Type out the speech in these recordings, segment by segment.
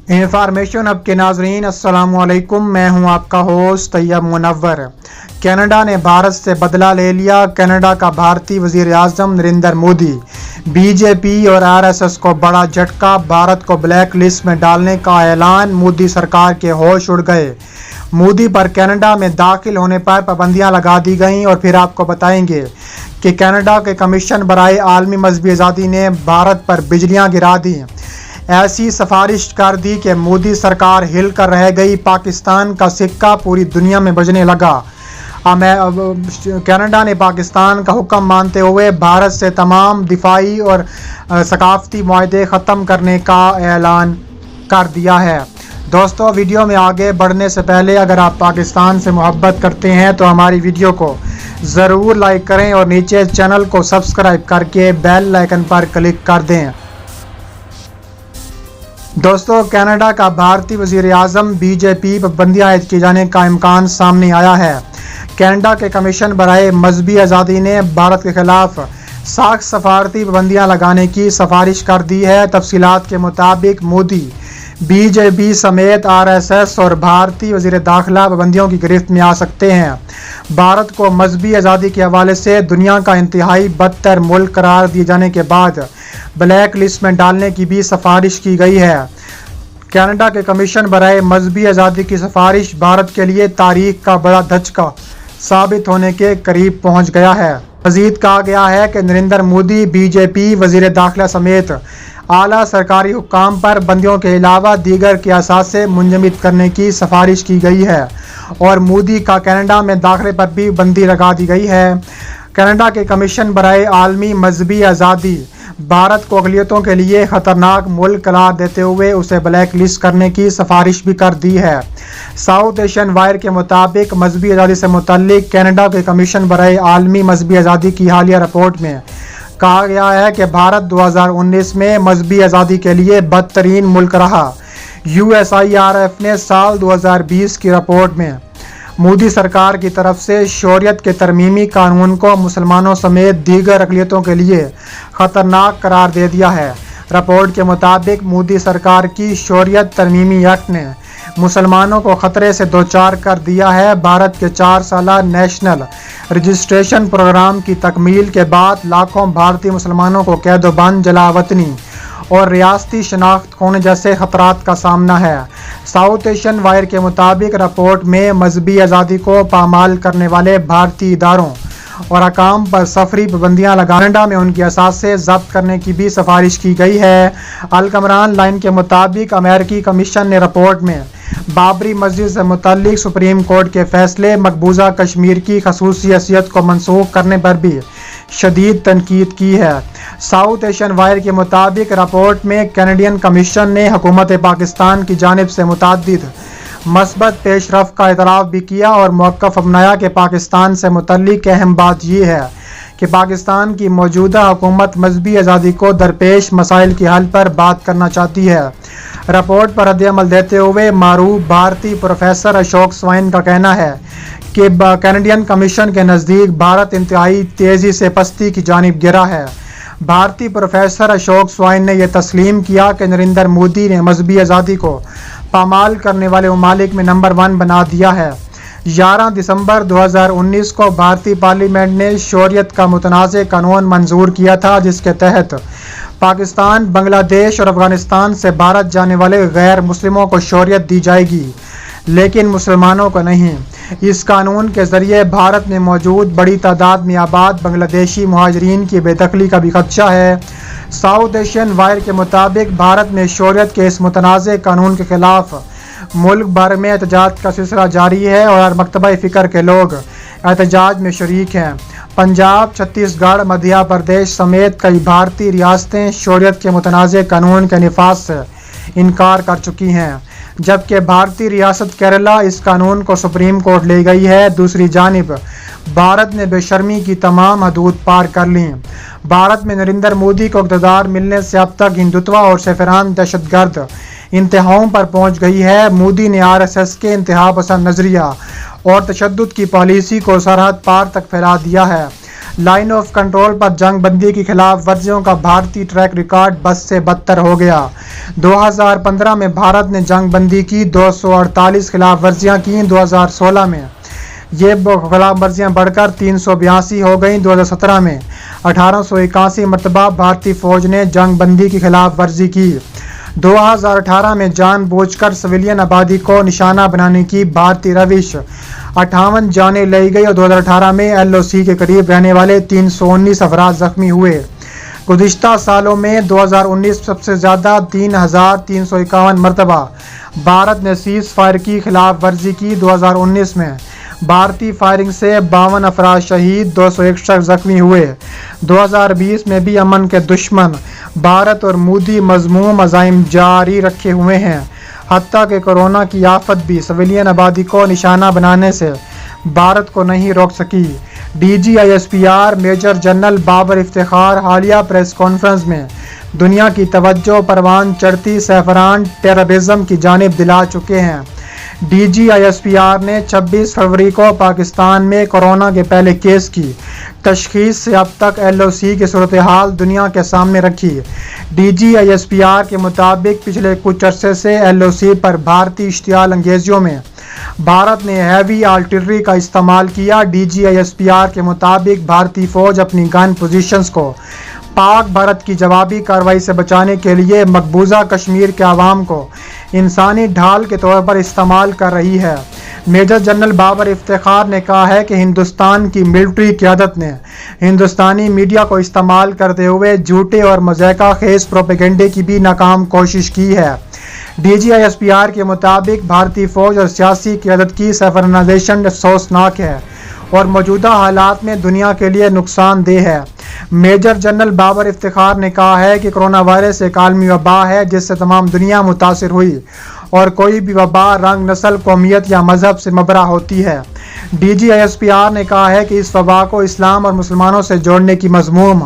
Information hub के नाजरीन अस्सलाम वालेकुम। मैं हूं आपका होस्ट तैयब मुनव्वर। कनाडा ने भारत से बदला ले लिया। कनाडा का भारतीय वजीर आज़म नरेंद्र मोदी। बीजेपी और आरएसएस को बड़ा झटका, भारत को ब्लैक लिस्ट में डालने का ऐलान। मोदी सरकार के होश उड़ गए। मोदी पर कनाडा में दाखिल होने पर पाबंदियां लगा दी गईं। और फिर आपको बताएंगे कि कनाडा के कमीशन बराए आलमी मजहबी आज़ादी ने भारत पर बिजलियां गिरा दी। ऐसी सिफारिश कर दी कि मोदी सरकार हिल कर रह गई। पाकिस्तान का सिक्का पूरी दुनिया में बजने लगा। कनाडा ने पाकिस्तान का हुक्म मानते हुए भारत से तमाम दिफाई और सकाफती मुआहदे ख़त्म करने का ऐलान कर दिया है। दोस्तों, वीडियो में आगे बढ़ने से पहले अगर आप पाकिस्तान से मोहब्बत करते हैं तो हमारी वीडियो को ज़रूर लाइक करें और नीचे चैनल को सब्सक्राइब करके बेल आइकन पर क्लिक कर दें। दोस्तों, कनाडा का भारतीय वजीर आज़म बीजेपी पाबंदियां आयद किए जाने का इम्कान सामने आया है। कनाडा के कमीशन बराए मजहबी आज़ादी ने भारत के खिलाफ सख्त सफारती पाबंदियां लगाने की सिफारिश कर दी है। तफसीलात के मुताबिक मोदी, बीजेपी समेत आरएसएस और भारतीय वजीर दाखिला पाबंदियों की गिरफ्त में आ सकते हैं। भारत को मजहबी आज़ादी के हवाले से दुनिया का इंतहाई बदतर मुल्क करार दिए जाने के बाद ब्लैक लिस्ट में डालने की भी सिफारिश की गई है। कनाडा के कमीशन बराए मजहबी आज़ादी की सिफारिश भारत के लिए तारीख का बड़ा धचका साबित होने के करीब पहुंच गया है। मजीद कहा गया है कि नरेंद्र मोदी, बीजेपी वजीर दाखिला समेत आला सरकारी हुक्काम पर बंदियों के अलावा दीगर के असासे मुंजमद करने की सिफारिश की गई है और मोदी का कनाडा में दाखिले पर भी बंदी लगा दी गई है। कनाडा के कमीशन बराए आलमी मजहबी आज़ादी भारत को अक़लियतों के लिए ख़तरनाक मुल्क करार देते हुए उसे ब्लैक लिस्ट करने की सिफारिश भी कर दी है। साउथ एशियन वायर के मुताबिक मजहबी आज़ादी से मुतल्लिक कनाडा के कमीशन बराए आलमी मजहबी आज़ादी की हालिया रिपोर्ट में कहा गया है कि भारत 2019 में मजहबी आज़ादी के लिए बदतरीन मुल्क रहा। USIRF ने साल 2020 की रिपोर्ट में मोदी सरकार की तरफ से शोरियत के तरमीमी कानून को मुसलमानों समेत दीगर अक़लियतों के लिए ख़तरनाक करार दे दिया है। रिपोर्ट के मुताबिक मोदी सरकार की शोरियत तरमीमी एक्ट ने मुसलमानों को ख़तरे से दोचार कर दिया है। भारत के 4 साला नेशनल रजिस्ट्रेशन प्रोग्राम की तकमील के बाद लाखों भारतीय मुसलमानों को कैदोबंद, जलावतनी और रियासती शनाख्त खोने जैसे खतरात का सामना है। साउथ एशियन वायर के मुताबिक रिपोर्ट में मजहबी आज़ादी को पामाल करने वाले भारतीय इदारों और अकाम पर सफरी पाबंदियां लगाने, कनाडा में उनकी असासे जब्त करने की भी सिफारिश की गई है। अलकमरान लाइन के मुताबिक अमेरिकी कमीशन ने रिपोर्ट में बाबरी मस्जिद से मुतल्लिक सुप्रीम कोर्ट के फैसले, मकबूजा कश्मीर की खसूसी हैसियत को मनसूख करने पर भी शदीद तनकीद की है। साउथ एशियन वायर के मुताबिक रिपोर्ट में कैनेडियन कमीशन ने हुकूमत पाकिस्तान की जानिब से मुतअद्दिद मस्बत पेशरफ का एतराफ़ भी किया और मौक़िफ़ अपनाया कि पाकिस्तान से मुतल्लिक अहम बात यह है कि पाकिस्तान की मौजूदा हुकूमत मजहबी आज़ादी को दरपेश मसाइल के हल पर बात करना चाहती है। रिपोर्ट पर रद्द-ए-अमल देते हुए मारूफ भारतीय प्रोफेसर अशोक स्वाइन का कहना है कि कैनेडियन कमीशन के नज़दीक भारत इंतहाई तेज़ी से पस्ती की जानिब गिरा है। भारतीय प्रोफेसर अशोक स्वाइन ने यह तस्लीम किया कि नरेंद्र मोदी ने मजहबी आज़ादी को पामाल करने वाले ममालिक में नंबर 1 बना दिया है। 11 दिसंबर 2019 को भारतीय पार्लियामेंट ने शोरियत का मुतनाज़ कानून मंजूर किया था, जिसके तहत पाकिस्तान, बांग्लादेश और अफगानिस्तान से भारत जाने वाले गैर मुस्लिमों को शोरियत दी जाएगी, लेकिन मुसलमानों को नहीं। इस कानून के ज़रिए भारत में मौजूद बड़ी तादाद में आबाद बांग्लादेशी मुहाजिरीन की बेदखली का भी खदशा है। साउथ एशियन वायर के मुताबिक भारत में शोरियत के इस मुतनाज़ कानून के ख़िलाफ़ मुल्क भर में एहतजाज का सिलसिला जारी है और मकतबा फ़िक्र के लोग एहतजाज में शरीक हैं। पंजाब, छत्तीसगढ़, मध्य प्रदेश समेत कई भारतीय रियासतें शोरियत के मुतनाज़ कानून के निफाज से इनकार कर चुकी हैं, जबकि भारतीय रियासत केरला इस कानून को सुप्रीम कोर्ट ले गई है। दूसरी जानिब भारत ने बेशर्मी की तमाम हदूद पार कर लीं। भारत में नरेंद्र मोदी को इक़्तिदार मिलने से अब तक हिंदुत्व और सफ़रान दहशतगर्द इंतहाओं पर पहुँच गई है। मोदी ने RSS के इंतहा पसंद नज़रिया और तशद्दुद की पॉलिसी को सरहद पार तक फैला दिया है। लाइन ऑफ कंट्रोल पर जंग बंदी की खिलाफ वर्जियों का भारतीय ट्रैक रिकॉर्ड बद से बदतर हो गया। 2015 में भारत ने जंग बंदी की 248 खिलाफ वर्जियाँ की। 2016 में ये खिलाफ वर्जियाँ बढ़कर 382 हो गई। 2017 में 1881 मरतबा भारतीय फौज ने जंग बंदी की खिलाफ वर्जी की। 2018 में जानबूझकर सिविलियन आबादी को निशाना बनाने की भारतीय रविश 58 जानें ली गई और 2018 में LOC के करीब रहने वाले 319 अफराद जख्मी हुए। गुज़िश्ता सालों में 2019 सबसे ज़्यादा 3,351 मरतबा भारत ने सीज़ फायर की खिलाफ वर्जी की। 2019 में भारतीय फायरिंग से 52 अफराद शहीद, 261 जख्मी हुए। 2020 में भी अमन के दुश्मन भारत और मोदी मज़मूम अज़ाइम जारी रखे हुए हैं। हत्ता कि कोरोना की आफत भी सिविलियन आबादी को निशाना बनाने से भारत को नहीं रोक सकी। DGISPR major general Babar Iftikhar हालिया प्रेस कॉन्फ्रेंस में दुनिया की तवज्जो परवान चढ़ती सैफरान टेररिज्म की जानिब दिला चुके हैं। DGISPR ने 26 फरवरी को पाकिस्तान में कोरोना के पहले केस की तशखीस से अब तक LOC की सूरत हाल दुनिया के सामने रखी। DGISPR के मुताबिक पिछले कुछ अरसे से LOC पर भारतीय इश्तियाल अंगेजियों में भारत ने हैवी आर्टिलरी का इस्तेमाल किया। DGISPR के मुताबिक भारतीय फौज अपनी गन पोजीशंस को पाक भारत की जवाबी कार्रवाई से बचाने के लिए मकबूजा कश्मीर के आवाम को इंसानी ढाल के तौर पर इस्तेमाल कर रही है। मेजर जनरल बाबर इफ्तिखार ने कहा है कि हिंदुस्तान की मिलिट्री क़यादत ने हिंदुस्तानी मीडिया को इस्तेमाल करते हुए झूठे और मज़ाक़ा खेज प्रोपेगेंडे की भी नाकाम कोशिश की है। DGISPR के मुताबिक भारतीय फ़ौज और सियासी क़यादत की सैफरानाइजेशन अफसोसनाक है और मौजूदा हालात में दुनिया के लिए नुकसानदेह है। मेजर जनरल बाबर इफ्तिखार ने कहा है कि कोरोना वायरस एक आलमी वबा है जिससे तमाम दुनिया मुतासिर हुई और कोई भी वबा रंग, नस्ल, कौमियत या मजहब से मबरा होती है। DGISPR ने कहा है कि इस वबा को इस्लाम और मुसलमानों से जोड़ने की मज़मूम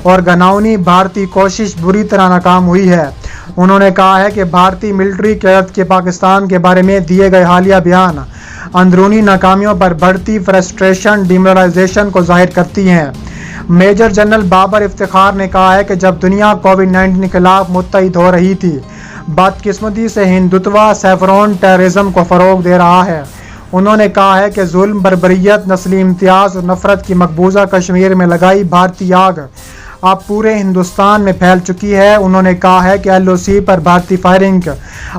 और घिनौनी भारतीय कोशिश बुरी तरह नाकाम हुई है। उन्होंने कहा है कि भारतीय मिलिट्री क़यादत के पाकिस्तान के बारे में दिए गए हालिया बयान अंदरूनी नाकामियों पर बढ़ती फ्रस्ट्रेशन, डिमोरलाइजेशन को जाहिर करती हैं। मेजर जनरल बाबर इफ्तिखार ने कहा है कि जब दुनिया कोविड-19 के खिलाफ मुत्तहिद हो रही थी, बदकिस्मती से हिंदुत्व सैफरान टेररिज्म को फ़रोग दे रहा है। उन्होंने कहा है कि जुल्म, बर्बरियत, नस्ली इम्तियाज़ और नफ़रत की मकबूजा कश्मीर में लगाई भारतीय आग अब पूरे हिंदुस्तान में फैल चुकी है। उन्होंने कहा है कि LOC पर भारतीय फायरिंग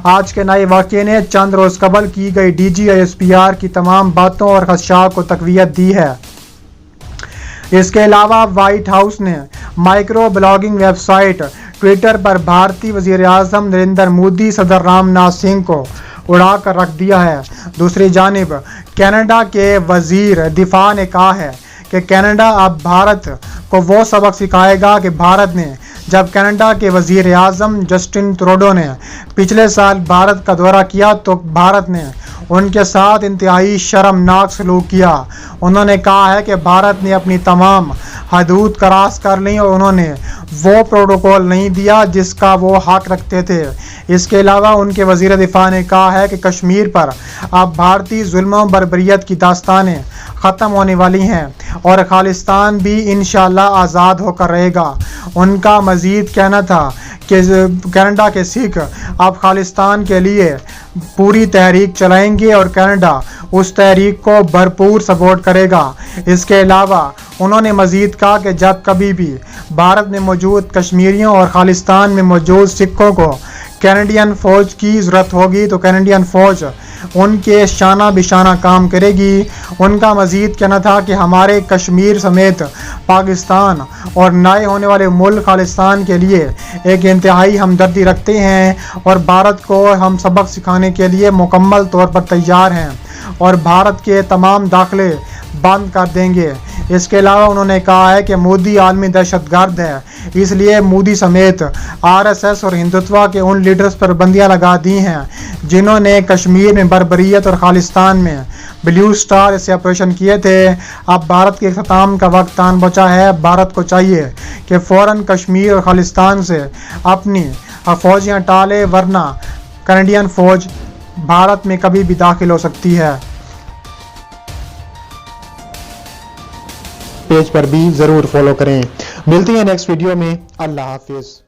आज के नए वाक़े ने चंद रोज़ कबल की गई DGISPR की तमाम बातों और खदशात को तक़वियत दी है। इसके अलावा व्हाइट हाउस ने माइक्रो ब्लॉगिंग वेबसाइट ट्विटर पर भारतीय वज़ीर-ए-आज़म नरेंद्र मोदी, सदर रामनाथ सिंह को उड़ा कर रख दिया है। दूसरी जानिब कनाडा के वज़ीर दिफा ने कहा है कि कनाडा अब भारत को वो सबक सिखाएगा कि भारत ने जब कनाडा के वज़ीर-ए-आज़म जस्टिन ट्रूडो ने पिछले साल भारत का दौरा किया तो भारत ने उनके साथ इंतहाई शर्मनाक सलूक किया। उन्होंने कहा है कि भारत ने अपनी तमाम हदूद क्रॉस कर ली और उन्होंने वो प्रोटोकॉल नहीं दिया जिसका वो हक रखते थे। इसके अलावा उनके वज़ीर दिफा ने कहा है कि कश्मीर पर अब भारतीय जुल्म और बर्बरियत की दास्तानें ख़त्म होने वाली हैं और खालिस्तान भी इंशाअल्लाह आज़ाद होकर रहेगा। उनका मज़ीद कहना था कि कनाडा के सिख अब खालिस्तान के लिए पूरी तहरीक चलाएंगे और कनाडा उस तहरीक को भरपूर सपोर्ट करेगा। इसके अलावा उन्होंने मज़ीद कहा कि जब कभी भी भारत में मौजूद कश्मीरियों और खालिस्तान में मौजूद सिखों को कैनेडियन फ़ौज की ज़रूरत होगी तो कैनेडियन फ़ौज उनके शाना बिशाना काम करेगी। उनका मज़ीद कहना था कि हमारे कश्मीर समेत पाकिस्तान और नए होने वाले मुल्क खालिस्तान के लिए एक इंतहाई हमदर्दी रखते हैं और भारत को हम सबक सिखाने के लिए मुकम्मल तौर पर तैयार हैं और भारत के तमाम दाखिले बंद कर देंगे। इसके अलावा उन्होंने कहा है कि मोदी आलमी दहशतगर्द है, इसलिए मोदी समेत RSS और हिंदुत्व के उन लीडर्स पर बंदियां लगा दी हैं जिन्होंने कश्मीर में बर्बरियत और खालिस्तान में ब्लू स्टार से ऑपरेशन किए थे। अब भारत के इख्तिताम का वक्त आन पहुंचा है। भारत को चाहिए कि फ़ौरन कश्मीर और खालिस्तान से अपनी फौजियाँ टाले, वरना कैनेडियन फ़ौज भारत में कभी भी दाखिल हो सकती है। پیج پر بھی ضرور فالو کریں. ملتے ہیں نیکسٹ ویڈیو میں. اللہ حافظ.